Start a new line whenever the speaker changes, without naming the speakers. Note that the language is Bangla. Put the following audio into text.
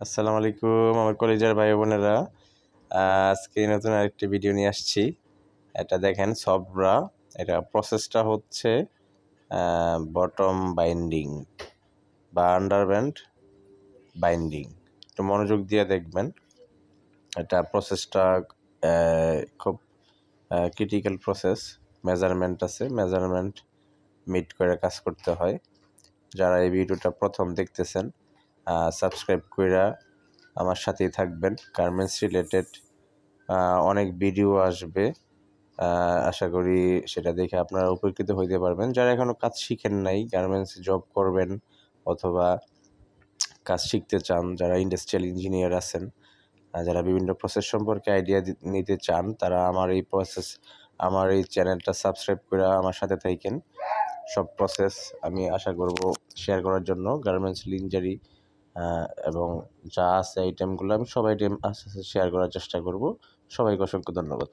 আসসালামু আলাইকুম আমার কলেজের ভাই বোনেরা। আজকে নতুন আরেকটি ভিডিও নিয়ে আসছি। এটা দেখেন সবরা, এটা প্রসেসটা হচ্ছে বটম বাইন্ডিং বা আন্ডারব্যান্ড বাইন্ডিং। একটু মনোযোগ দিয়ে দেখবেন। এটা প্রসেসটা খুব ক্রিটিক্যাল প্রসেস। মেজারমেন্ট আছে, মেজারমেন্ট মিট করে কাজ করতে হয়। যারা এই ভিডিওটা প্রথম দেখতেছেন সাবস্ক্রাইব কইরা আমার সাথেই থাকবেন। গার্মেন্টস রিলেটেড অনেক ভিডিও আসবে, আশা করি সেটা দেখে আপনারা উপকৃত হইতে পারবেন। যারা এখনও কাজ শিখেন নাই, গার্মেন্টস জব করবেন অথবা কাজ শিখতে চান, যারা ইন্ডাস্ট্রিয়াল ইঞ্জিনিয়ার আছেন, যারা বিভিন্ন প্রসেস সম্পর্কে আইডিয়া নিতে চান, তারা আমার এই চ্যানেলটা সাবস্ক্রাইব করে আমার সাথে থাকেন। সব প্রসেস আমি আশা করব শেয়ার করার জন্য। গার্মেন্টস লিঞ্জারি এবং যা আছে আইটেমগুলো আমি সব আইটেম আস্তে আস্তে শেয়ার করার চেষ্টা করব। সবাইকে অসংখ্য ধন্যবাদ।